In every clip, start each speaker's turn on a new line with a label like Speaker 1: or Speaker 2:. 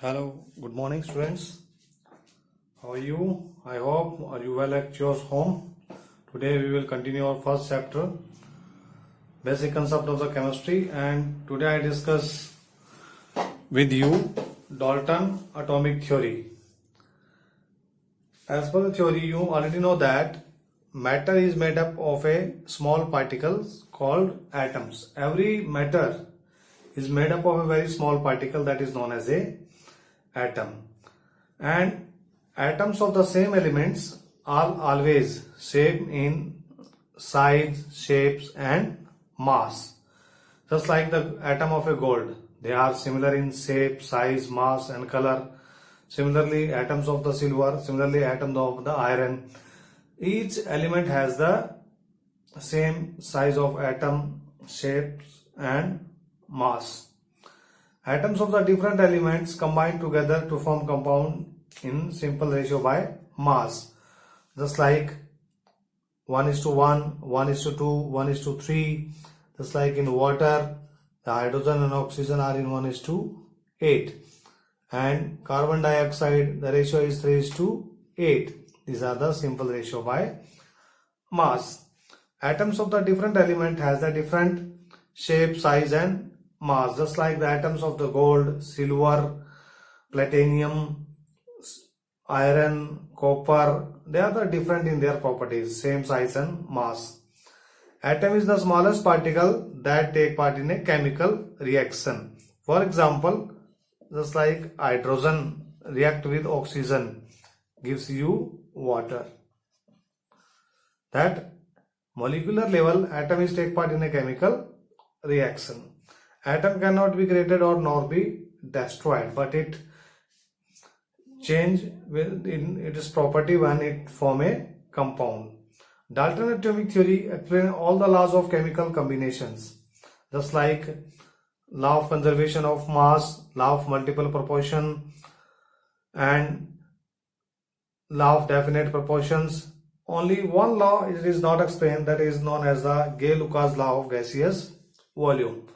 Speaker 1: Hello, good morning students. How are you? I hope are you well at your home. Today we will continue our first chapter, basic concept of the chemistry, and today I discuss with you Dalton atomic theory. As per the theory, you already know that matter is made up of a small particles called atoms. Every matter is made up of a very small particle that is known as a atom, and atoms of the same elements are always same in size, shapes and mass. Just like the atom of a gold, they are similar in shape, size, mass and color. Similarly, atoms of the silver, similarly atoms of the iron. Each element has the same size of atom, shapes and mass. Atoms of the different elements combine together to form compound in simple ratio by mass. Just like 1:1, 1:2, 1:3. Just like in water, the hydrogen and oxygen are in 1:8. And carbon dioxide, the ratio is 3:8. These are the simple ratio by mass. Atoms of the different element has the different shape, size and mass. Just like the atoms of the gold, silver, platinum, iron, copper, they are the different in their properties, same size and mass. Atom is the smallest particle that take part in a chemical reaction. For example, just like hydrogen react with oxygen gives you water. That molecular level atom is take part in a chemical reaction. Atom cannot be created or nor be destroyed, but it change in its property when it form a compound. Dalton atomic theory explains all the laws of chemical combinations, just like law of conservation of mass, law of multiple proportion and law of definite proportions. Only one law it is not explained, that is known as the Gay-Lucas law of gaseous volume.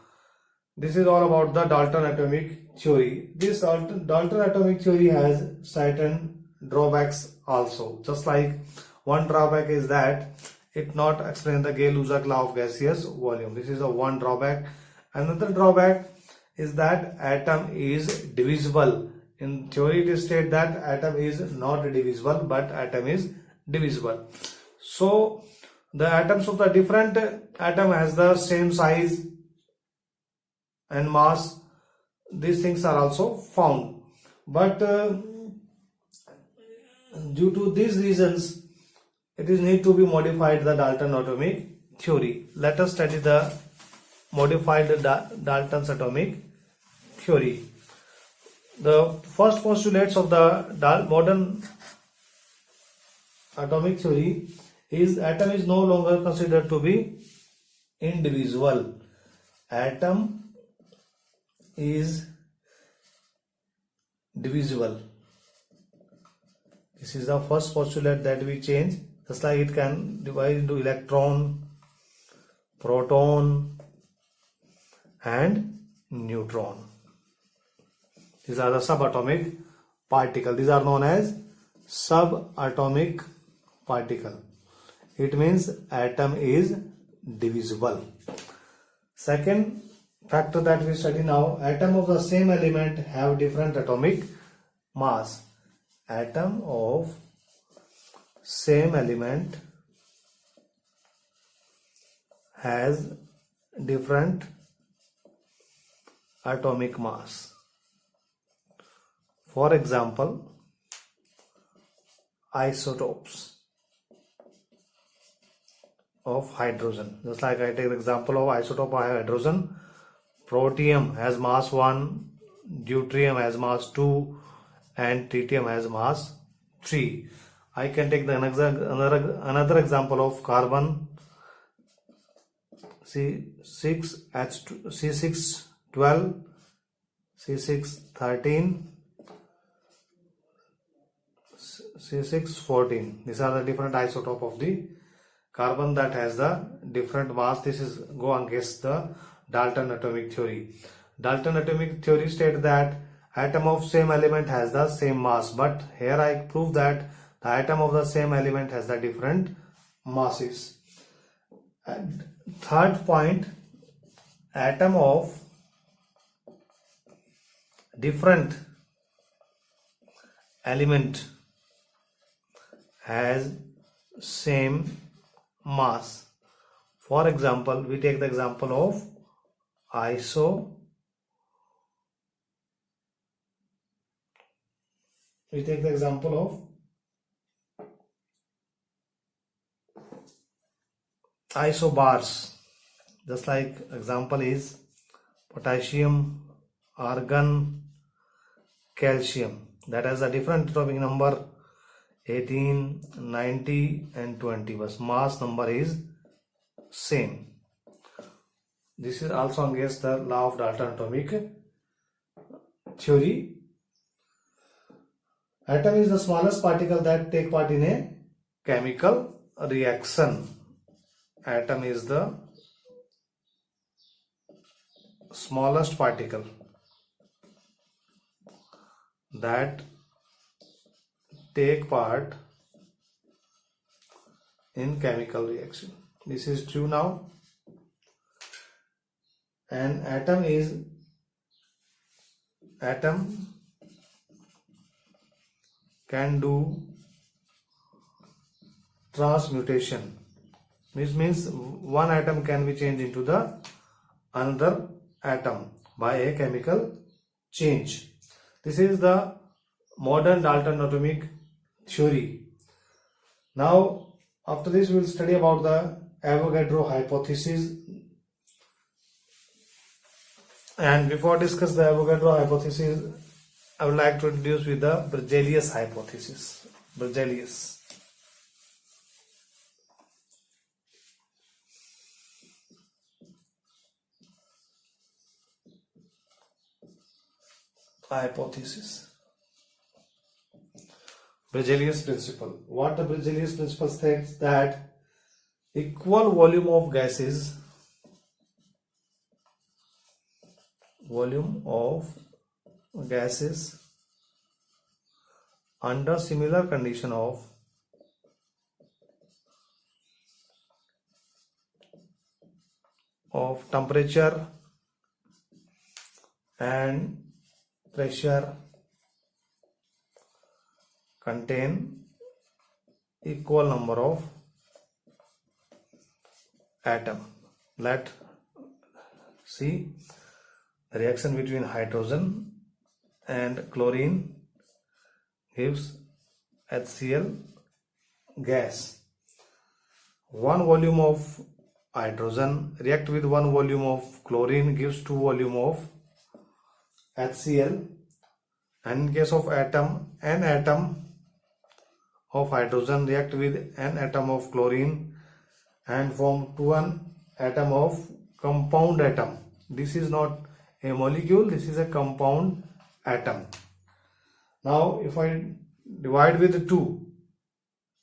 Speaker 1: This is all about the Dalton atomic theory. This Dalton atomic theory has certain drawbacks also. Just like one drawback is that it not explain the Gay-Lussac law of gaseous volume. This is a one drawback. Another drawback is that atom is divisible. In theory it is stated that atom is not divisible, but atom is divisible. So the atoms of the different atom has the same size and mass. These things are also found, but due to these reasons it is need to be modified, the Dalton atomic theory. Let us study the modified Dalton's atomic theory. The first postulates of the modern atomic theory is atom is no longer considered to be indivisible. Atom is divisible. This is the first postulate that we change. Just like it can divide into electron, proton and neutron. These are the subatomic particle. These are known as subatomic particle. It means atom is divisible. Second factor that we study now, atom of the same element have different atomic mass. Atom of same element has different atomic mass. For example, isotopes of hydrogen. Just like I take the example of isotope of hydrogen. Protium has mass 1, deuterium has mass 2 and tritium has mass 3. I can take the another example of carbon C6H2, C612, C613, C614. These are the different isotope of the carbon that has the different mass. This is go against the Dalton atomic theory. Dalton atomic theory states that atom of same element has the same mass, but here I prove that the atom of the same element has the different masses. And third point, atom of different element has same mass. For example, we take the example of isobars. Just like example is potassium, argon, calcium, that has a different atomic number 18, 90 and 20, but mass number is same. This is also against the law of Dalton atomic theory. Atom is the smallest particle that take part in a chemical reaction. Atom is the smallest particle that take part in chemical reaction. This is true now. And atom can do transmutation. This means one atom can be changed into the another atom by a chemical change. This is the modern Dalton atomic theory. Now, after this, we will study about the Avogadro hypothesis. And before discuss the Avogadro hypothesis, I would like to introduce with the Berzelius hypothesis. Berzelius hypothesis. Berzelius principle. What the Berzelius principle states, that equal volume of gases under similar condition of temperature and pressure contain equal number of atom. Let's see the reaction between hydrogen and chlorine gives HCl gas. One volume of hydrogen react with one volume of chlorine gives 2 volume of HCl. And in case of atom, an atom of hydrogen react with an atom of chlorine and form one atom of compound atom. This is not a molecule, this is a compound atom. Now if I divide with 2,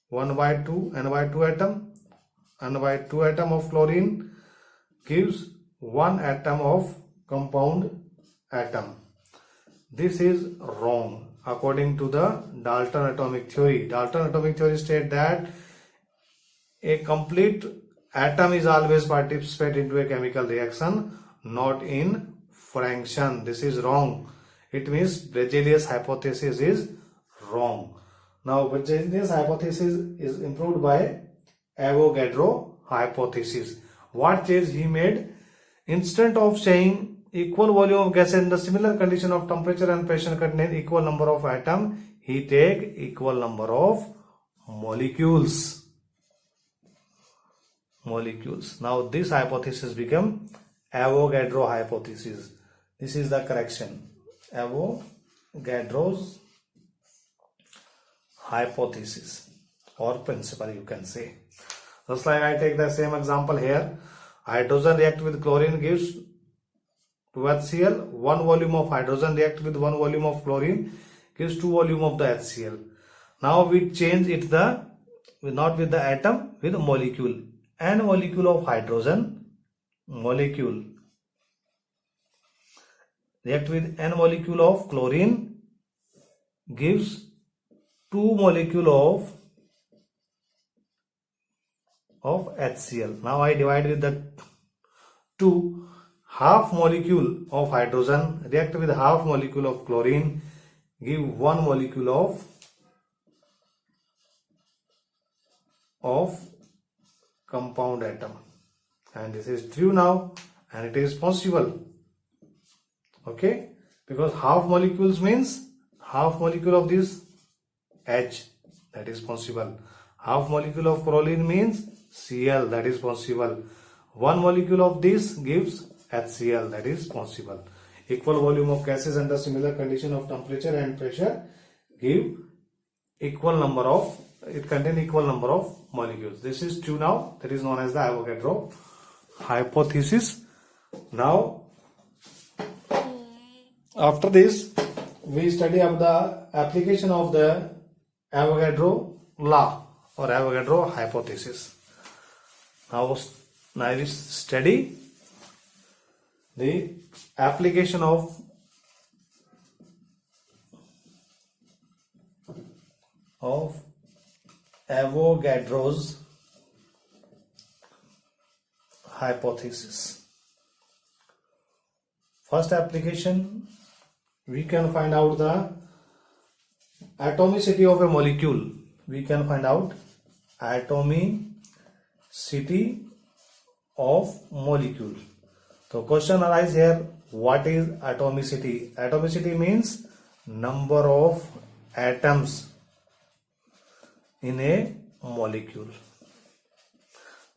Speaker 1: 1 by 2, n by 2 atom, n by 2 atom of chlorine gives 1 atom of compound atom. This is wrong according to the Dalton atomic theory. Dalton atomic theory states that a complete atom is always participate into a chemical reaction, not in fraction. This is wrong. It means Berzelius hypothesis is wrong. Now Berzelius hypothesis is improved by Avogadro hypothesis. What change he made? Instead of saying equal volume of gas in the similar condition of temperature and pressure contain equal number of atom, he take equal number of molecules. Now this hypothesis become Avogadro hypothesis. This is the correction. Avogadro's hypothesis or principle, you can say. Just like I take the same example here. Hydrogen react with chlorine gives 2 HCl. One volume of hydrogen react with one volume of chlorine gives 2 volume of the HCl. Now we change it not with the atom, with a molecule. An molecule of hydrogen, react with n molecule of chlorine gives 2 molecule of HCl. Now I divide with the 2. Half molecule of hydrogen react with half molecule of chlorine, give 1 molecule of compound atom, and this is true now, and it is possible. Okay, because half molecules means half molecule of this H, that is possible. Half molecule of chlorine means Cl, that is possible. 1 molecule of this gives HCl, that is possible. Equal volume of gases under similar condition of temperature and pressure give equal number of, it contain equal number of molecules. This is true now, that is known as the Avogadro hypothesis. Now after this we study of the application of the Avogadro law or Avogadro hypothesis. Now we study the application of Avogadro's hypothesis. First application, we can find out the atomicity of a molecule. We can find out atomicity of molecule. So question arises here, what is atomicity? Atomicity means number of atoms in a molecule.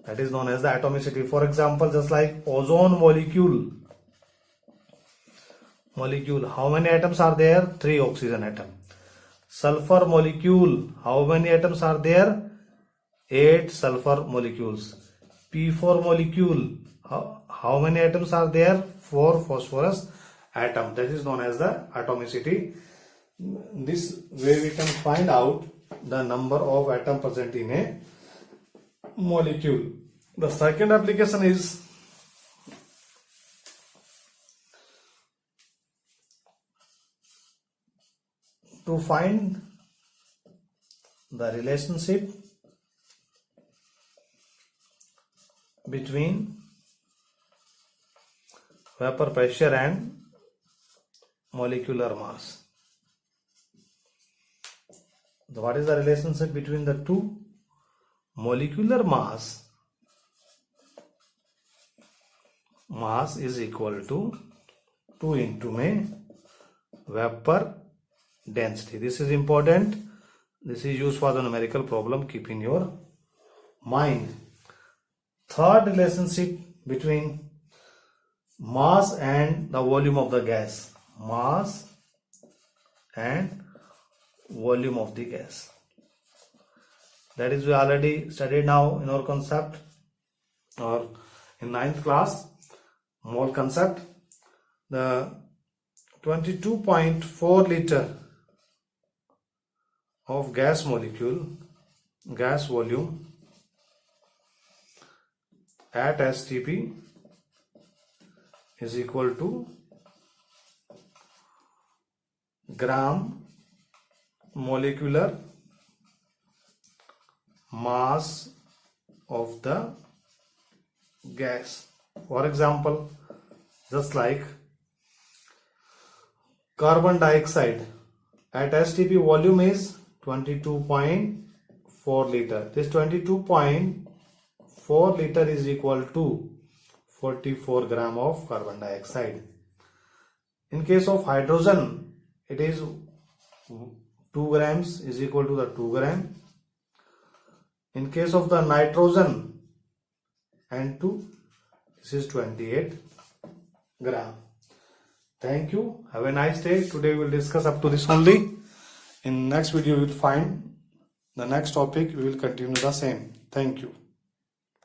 Speaker 1: That is known as the atomicity. For example, just like ozone molecule, how many atoms are there? 3 oxygen atom. Sulfur molecule, how many atoms are there? 8 sulfur molecules. P4 molecule, how many atoms are there? 4 phosphorus atom. That is known as the atomicity. This way we can find out the number of atom present in a molecule. The second application is to find the relationship between vapor pressure and molecular mass. So what is the relationship between the two? Molecular mass is equal to 2 into vapor density. This is important. This is used for the numerical problem. Keep in your mind. Third relationship between mass and the volume of the gas. Mass and volume of the gas. That is we already studied now in our concept or in 9th class, mole concept. The 22.4 liter of gas molecule, gas volume at STP is equal to gram molecular mass of the gas. For example, just like carbon dioxide at STP volume is 22.4 liter. This 22.4 liter is equal to 44 gram of carbon dioxide. In case of hydrogen, it is 2 grams is equal to the 2 gram. In case of the nitrogen N2, this is 28 gram. Thank you. Have a nice day. Today we will discuss up to this only. In next video we will find the next topic. We will continue the same. Thank you.